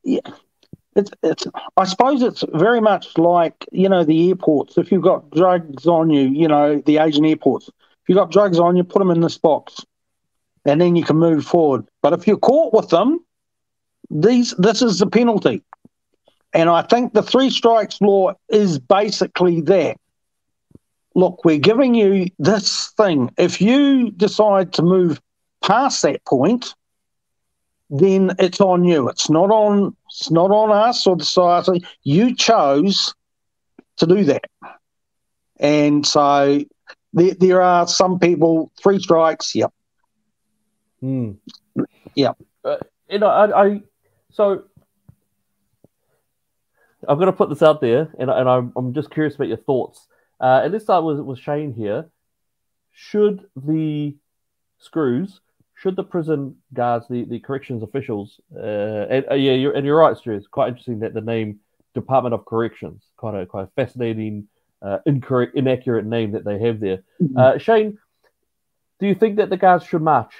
yeah, I suppose it's very much like, the airports. If you've got drugs on you, the Asian airports, if you've got drugs on you, put them in this box and then you can move forward. But if you're caught with them, this is the penalty. And I think the three strikes law is basically that. Look, we're giving you this thing. If you decide to move past that point, then it's on you. It's not on us or the society. You chose to do that. And so there are some people, three strikes, yep. Yep. So I'm going to put this out there, and I'm just curious about your thoughts. And let's start with Shane here. Should the prison guards, the corrections officials, you're right, Stu. It's quite interesting that the name Department of Corrections, quite a fascinating, inaccurate name that they have there. Shane, do you think that the guards should march?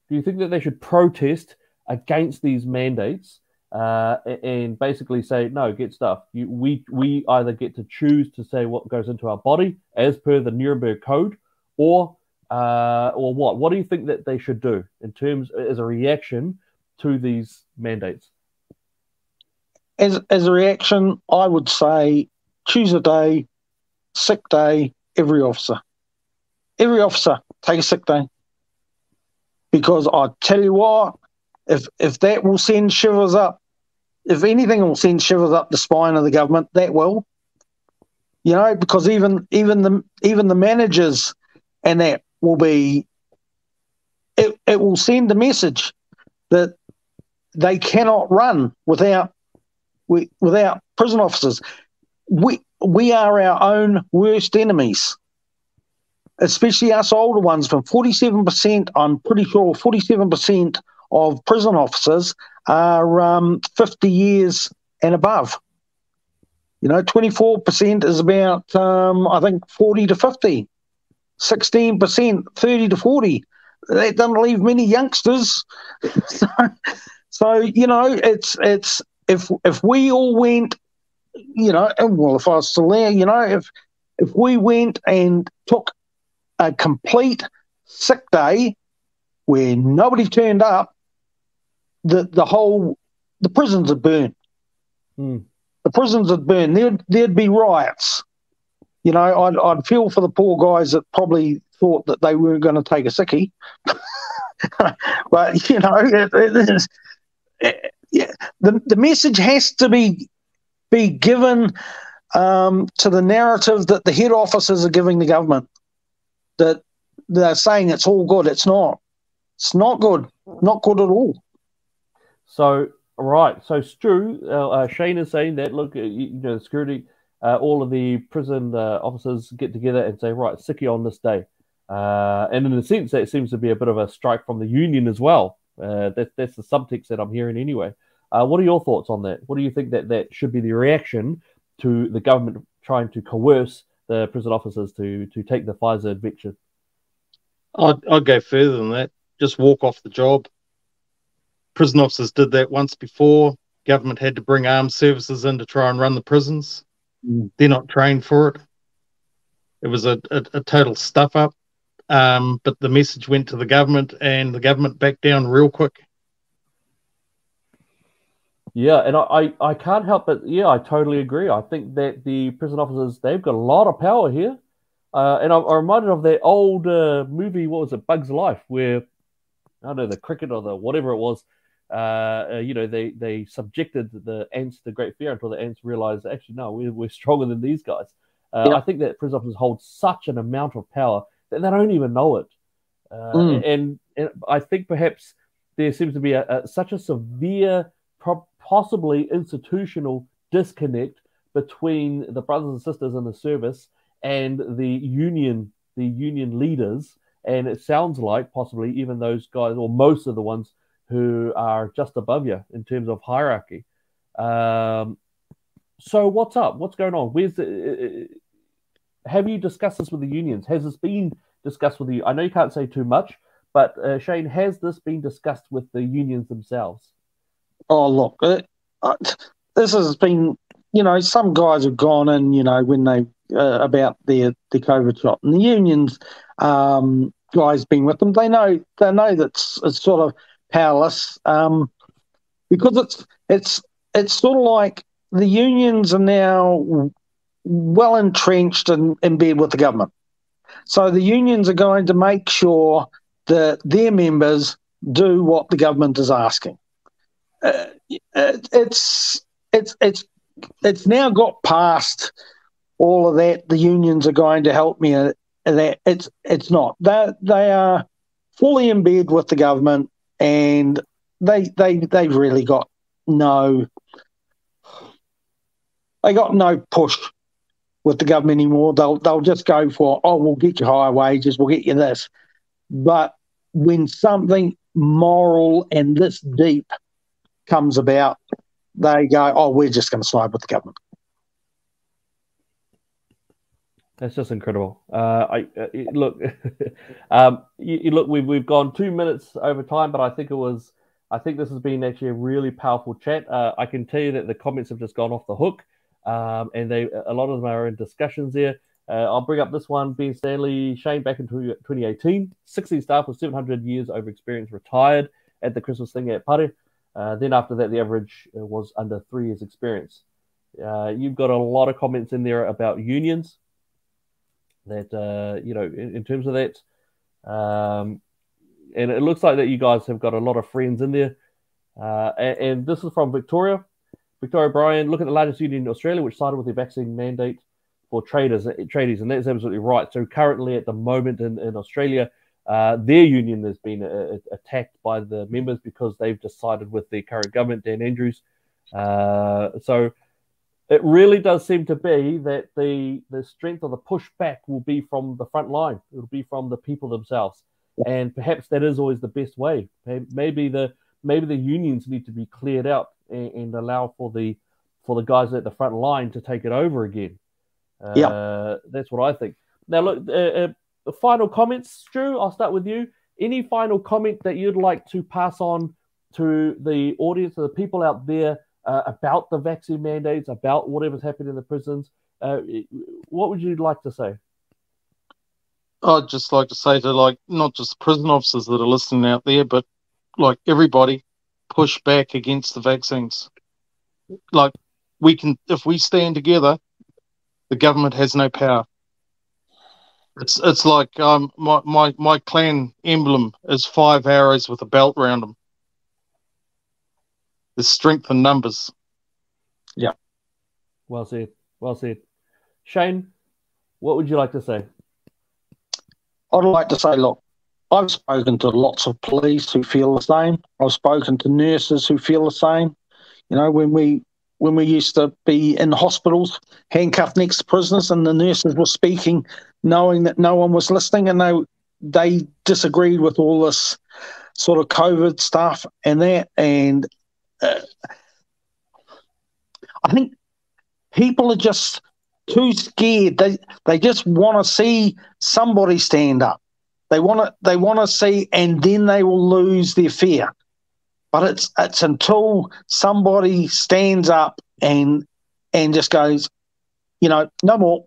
Do you think that they should protest against these mandates and basically say, no, get stuff? We either get to choose to say what goes into our body as per the Nuremberg Code, or what? What do you think that they should do in terms as a reaction to these mandates? As a reaction, I would say choose a day, sick day, every officer. Every officer, take a sick day. Because I tell you what, if that will send shivers up, if anything will send shivers up the spine of the government, that will. Because even the managers and that will be, it will send a message that they cannot run without prison officers. We are our own worst enemies, especially us older ones. From 47%, I'm pretty sure 47% of prison officers are 50 years and above. 24% is about, I think, 40 to 50. 16%, 30 to 40. That doesn't leave many youngsters. So it's if we all went, if I was still there, if we went and took a complete sick day where nobody turned up, the prisons would burn. The prisons would burn. There'd be riots. I'd feel for the poor guys that probably thought that they weren't going to take a sickie. But, the message has to be given to the narrative that the head officers are giving the government, that they're saying it's all good. It's not. It's not good. Not good at all. So, right. So, Stu, Shane is saying that, look, security, all of the prison officers get together and say, right, sickie on this day. And in a sense, that seems to be a bit of a strike from the union as well. That's the subtext that I'm hearing anyway. What are your thoughts on that? What do you think that should be the reaction to the government trying to coerce the prison officers to take the Pfizer adventure? I'd go further than that. Just walk off the job. Prison officers did that once before. Government had to bring armed services in to try and run the prisons. They're not trained for it. It was a total stuff up. But the message went to the government, and the government backed down real quick. Yeah, and I can't help but, I totally agree. I think that the prison officers, they've got a lot of power here. And I'm reminded of that old movie, what was it, Bug's Life, where, I don't know, the cricket or the whatever it was, they subjected the ants to great fear until the ants realized, actually, no, we're stronger than these guys. I think that prison officers hold such an amount of power that they don't even know it. And I think perhaps there seems to be such a severe, possibly institutional disconnect between the brothers and sisters in the service and the union leaders. And it sounds like possibly even those guys, or most of the ones who are just above you in terms of hierarchy. So what's up? What's going on? Have you discussed this with the unions? Has this been discussed with you? I know you can't say too much, but Shane, has this been discussed with the unions themselves? Oh, look, this has been, some guys have gone in, when they, about the COVID shot. And the unions guys been with them. They know that it's sort of powerless because it's sort of like the unions are now well entrenched in bed with the government. So the unions are going to make sure that their members do what the government is asking. It's now got past all of that. The unions are going to help me. That it's not. They are fully in bed with the government, and they've really got no. They got no push with the government anymore. They'll just go for, we'll get you higher wages, we'll get you this. But when something moral and this deep comes about, they go, we're just going to side with the government. That's just incredible. Look, look, we've gone 2 minutes over time, but I think this has been actually a really powerful chat. I can tell you that the comments have just gone off the hook. And a lot of them are in discussions there. I'll bring up this one. Ben Stanley, Shane, back in 2018, 16 staff with 700 years over experience retired at the Christmas thing at Pare. Then after that, the average was under 3 years experience. You've got a lot of comments in there about unions that, in terms of that. And it looks like that you guys have got a lot of friends in there. And this is from Victoria. Victoria Bryan, look at the largest union in Australia, which sided with the vaccine mandate for tradies, and that's absolutely right. So currently, at the moment in Australia, their union has been attacked by the members because they've decided with the current government, Dan Andrews. So it really does seem to be that the strength of the pushback will be from the front line. It will be from the people themselves, and perhaps that is always the best way. Maybe the unions need to be cleared out and allow for the guys at the front line to take it over again. That's what I think. Now, look, the final comments, Stu, I'll start with you. Any final comment that you'd like to pass on to the audience, to the people out there about the vaccine mandates, about whatever's happened in the prisons? What would you like to say? I'd just like to say to not just prison officers that are listening out there, but everybody, push back against the vaccines. If we stand together, the government has no power. It's like my clan emblem is 5 arrows with a belt around them. There's strength in numbers. Yeah. Well said. Well said. Shane, what would you like to say? I'd like to say, look, I've spoken to lots of police who feel the same. I've spoken to nurses who feel the same. When we used to be in hospitals, handcuffed next to prisoners, and the nurses were speaking, knowing that no one was listening, and they disagreed with all this sort of COVID stuff and that. And I think people are just too scared. They just want to see somebody stand up. They want to see, and then they will lose their fear. But it's until somebody stands up and just goes, no more.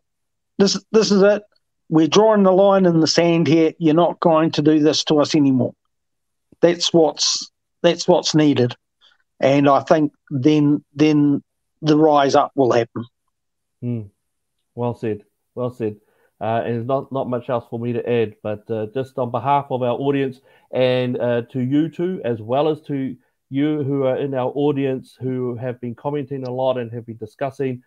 This is it. We're drawing the line in the sand here. You're not going to do this to us anymore. That's what's needed. And I think then the rise up will happen. Well said. Well said. And there's not much else for me to add, but just on behalf of our audience and to you two, as well as to you who are in our audience who have been commenting a lot and have been discussing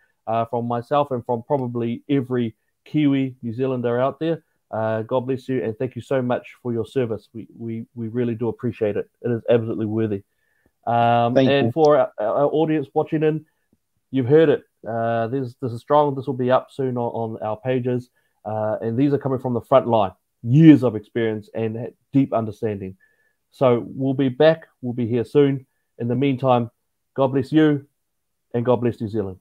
from myself and from probably every Kiwi New Zealander out there, God bless you, and thank you so much for your service. We really do appreciate it. It is absolutely worthy. Thank and you. for our audience watching in, you've heard it. This is strong. This will be up soon on our pages. And these are coming from the front line, years of experience and deep understanding. So we'll be back. We'll be here soon. In the meantime, God bless you and God bless New Zealand.